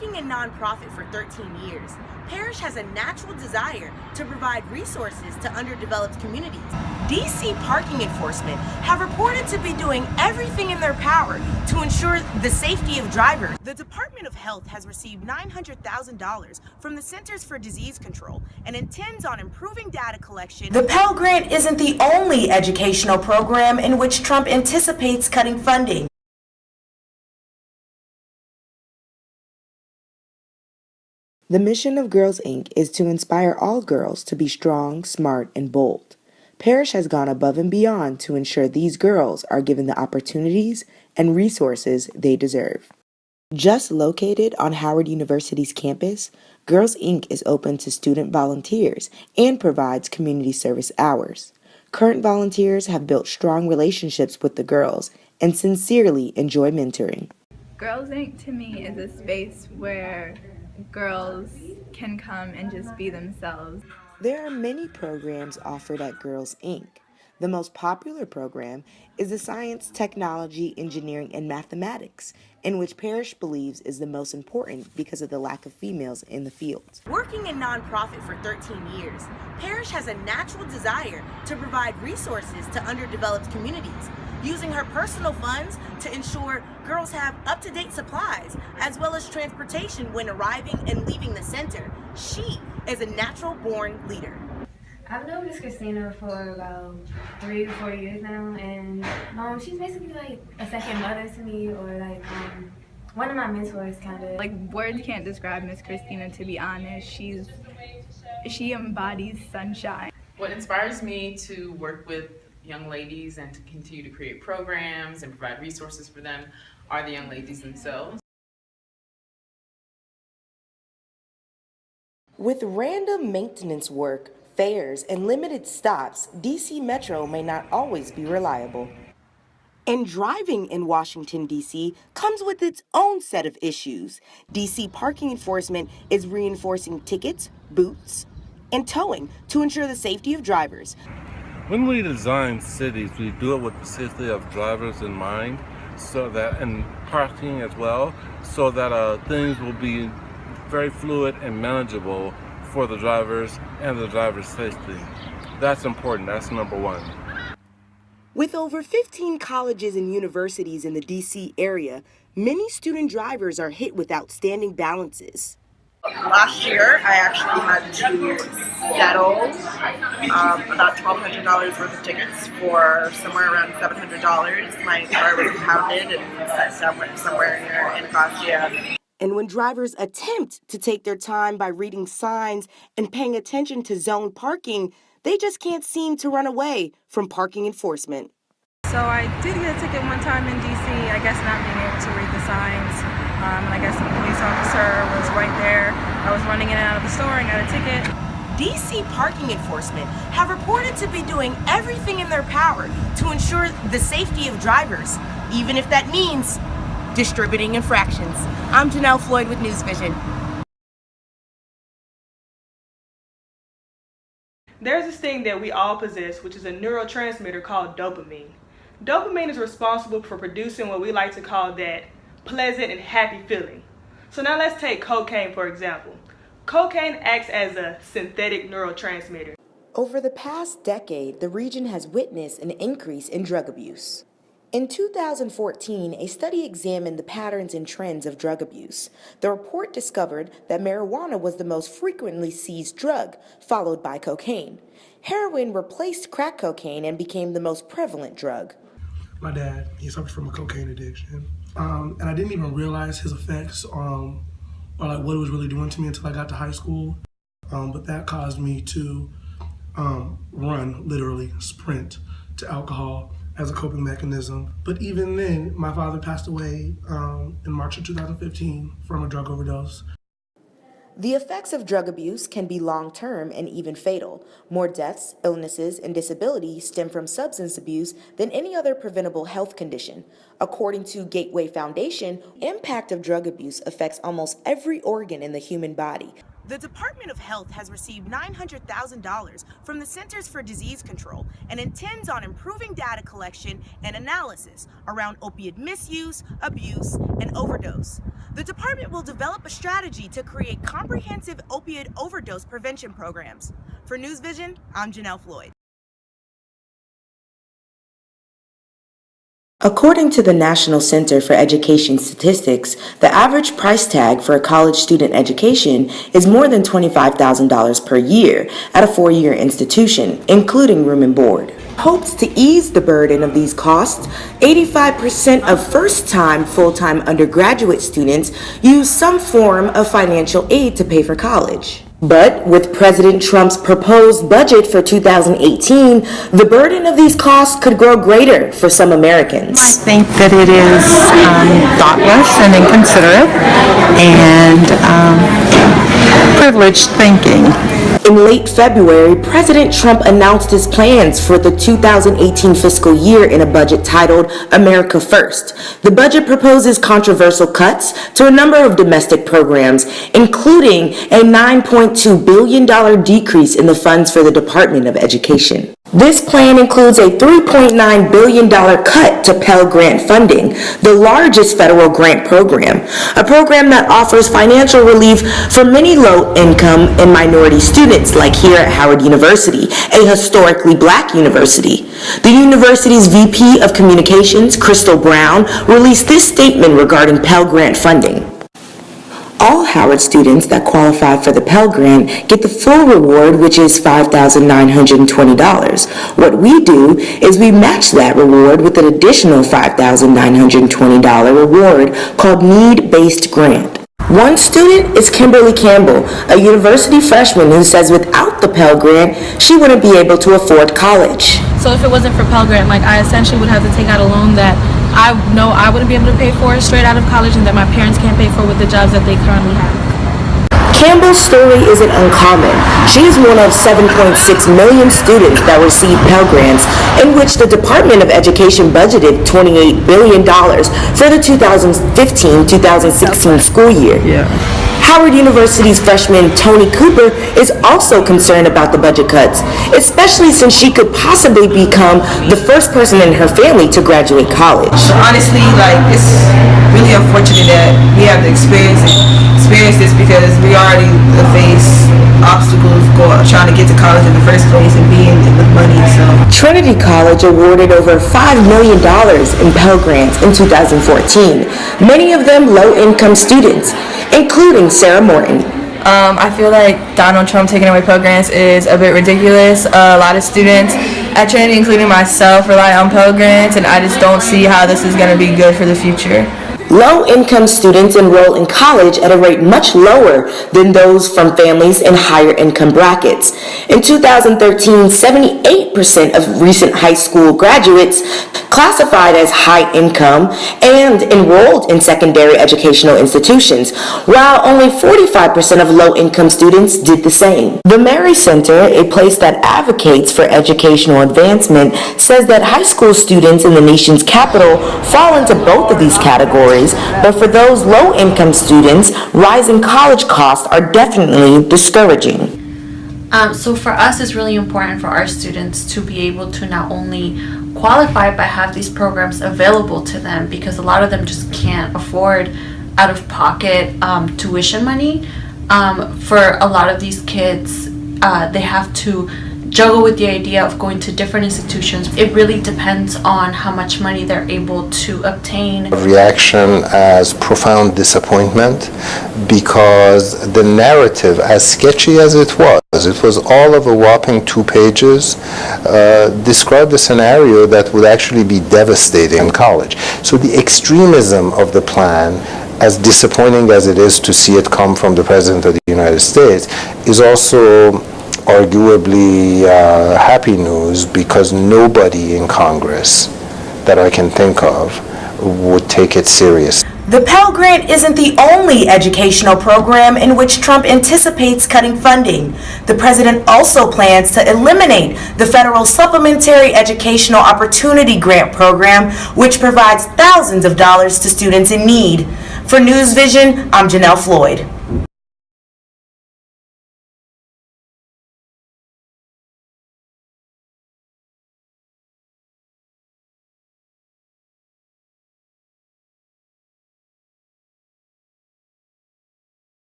Working in nonprofit for 13 years, Parrish has a natural desire to provide resources to underdeveloped communities. DC parking enforcement have reported to be doing everything in their power to ensure the safety of drivers. The Department of Health has received $900,000 from the Centers for Disease Control and intends on improving data collection. The Pell Grant isn't the only educational program in which Trump anticipates cutting funding. The mission of Girls Inc. is to inspire all girls to be strong, smart, and bold. Parrish has gone above and beyond to ensure these girls are given the opportunities and resources they deserve. Just located on Howard University's campus, Girls Inc. is open to student volunteers and provides community service hours. Current volunteers have built strong relationships with the girls and sincerely enjoy mentoring. Girls Inc. to me is a space where girls can come and just be themselves. There are many programs offered at Girls Inc. The most popular program is the Science, Technology, Engineering, and Mathematics, in which Parrish believes is the most important because of the lack of females in the field. Working in nonprofit for 13 years, Parrish has a natural desire to provide resources to underdeveloped communities, using her personal funds to ensure girls have up-to-date supplies, as well as transportation when arriving and leaving the center. She is a natural-born leader. I've known Miss Christina for about 3 to 4 years now, and she's basically like a second mother to me, or like one of my mentors, kind of. Like, words can't describe Miss Christina, to be honest. She embodies sunshine. What inspires me to work with young ladies and to continue to create programs and provide resources for them are the young ladies themselves. With random maintenance work, fares, and limited stops, DC Metro may not always be reliable. And driving in Washington, D.C. comes with its own set of issues. D.C. parking enforcement is reinforcing tickets, boots, and towing to ensure the safety of drivers. When we design cities, we do it with the safety of drivers in mind, and parking as well, so that things will be very fluid and manageable for the drivers and the driver's safety. That's important. That's number one. With over 15 colleges and universities in the D.C. area, many student drivers are hit with outstanding balances. Last year, I actually had to settle about $1,200 worth of tickets for somewhere around $700. My car was impounded and set somewhere near Anacostia. And when drivers attempt to take their time by reading signs and paying attention to zone parking, they just can't seem to run away from parking enforcement. So I did get a ticket one time in DC, I guess not being able to read the signs. And I guess the police officer was right there. I was running in and out of the store and got a ticket. DC parking enforcement have reported to be doing everything in their power to ensure the safety of drivers, even if that means distributing infractions. I'm Janelle Floyd with News Vision. There's this thing that we all possess, which is a neurotransmitter called dopamine. Dopamine is responsible for producing what we like to call that pleasant and happy feeling. So now let's take cocaine, for example. Cocaine acts as a synthetic neurotransmitter. Over the past decade, the region has witnessed an increase in drug abuse. In 2014, a study examined the patterns and trends of drug abuse. The report discovered that marijuana was the most frequently seized drug, followed by cocaine. Heroin replaced crack cocaine and became the most prevalent drug. My dad, he suffers from a cocaine addiction. And I didn't even realize his effects or like what it was really doing to me until I got to high school. But that caused me to run, literally sprint to alcohol as a coping mechanism. But even then, my father passed away in March of 2015 from a drug overdose. The effects of drug abuse can be long-term and even fatal. More deaths, illnesses, and disability stem from substance abuse than any other preventable health condition. According to Gateway Foundation, the impact of drug abuse affects almost every organ in the human body. The Department of Health has received $900,000 from the Centers for Disease Control and intends on improving data collection and analysis around opiate misuse, abuse, and overdose. The department will develop a strategy to create comprehensive opiate overdose prevention programs. For News Vision, I'm Janelle Floyd. According to the National Center for Education Statistics, the average price tag for a college student education is more than $25,000 per year at a 4-year institution, including room and board. Hopes to ease the burden of these costs, 85% of first-time full-time undergraduate students use some form of financial aid to pay for college. But with President Trump's proposed budget for 2018, the burden of these costs could grow greater for some Americans. I think that it is thoughtless and inconsiderate and privileged thinking. In late February, President Trump announced his plans for the 2018 fiscal year in a budget titled America First. The budget proposes controversial cuts to a number of domestic programs, including a $9.2 billion decrease in the funds for the Department of Education. This plan includes a $3.9 billion cut to Pell Grant funding, the largest federal grant program, a program that offers financial relief for many low-income and minority students like here at Howard University, a historically black university. The university's VP of Communications, Crystal Brown, released this statement regarding Pell Grant funding. All Howard students that qualify for the Pell Grant get the full reward, which is $5,920. What we do is we match that reward with an additional $5,920 reward called Need-Based Grant. One student is Kimberly Campbell, a university freshman who says without the Pell Grant, she wouldn't be able to afford college. So if it wasn't for Pell Grant, I essentially would have to take out a loan that I know I wouldn't be able to pay for straight out of college and that my parents can't pay for with the jobs that they currently have. Campbell's story isn't uncommon. She is one of 7.6 million students that receive Pell Grants, in which the Department of Education budgeted $28 billion for the 2015-2016 school year. Howard University's freshman Toni Cooper is also concerned about the budget cuts, especially since she could possibly become the first person in her family to graduate college. Honestly, it's really unfortunate that we have to experience this because we already face obstacles trying to get to college in the first place and being with money. So Trinity College awarded over $5 million in Pell Grants in 2014, many of them low-income students, including Sarah Morton. I feel like Donald Trump taking away Pell Grants is a bit ridiculous. A lot of students at Trinity, including myself, rely on Pell Grants, and I just don't see how this is going to be good for the future. Low-income students enroll in college at a rate much lower than those from families in higher income brackets. In 2013, 78% of recent high school graduates classified as high income and enrolled in secondary educational institutions, while only 45% of low-income students did the same. The Mary Center, a place that advocates for educational advancement, says that high school students in the nation's capital fall into both of these categories, but for those low-income students, rising college costs are definitely discouraging. So for us, it's really important for our students to be able to not only qualify but have these programs available to them, because a lot of them just can't afford out-of-pocket tuition money. For a lot of these kids, they have to juggle with the idea of going to different institutions. It really depends on how much money they're able to obtain. Reaction as profound disappointment, because the narrative, as sketchy as it was all of a whopping 2 pages, described a scenario that would actually be devastating in college. So the extremism of the plan, as disappointing as it is to see it come from the President of the United States, is also arguably happy news, because nobody in Congress that I can think of would take it seriously. The Pell Grant isn't the only educational program in which Trump anticipates cutting funding. The president also plans to eliminate the federal Supplementary Educational Opportunity Grant program, which provides thousands of dollars to students in need. For News Vision, I'm Janelle Floyd.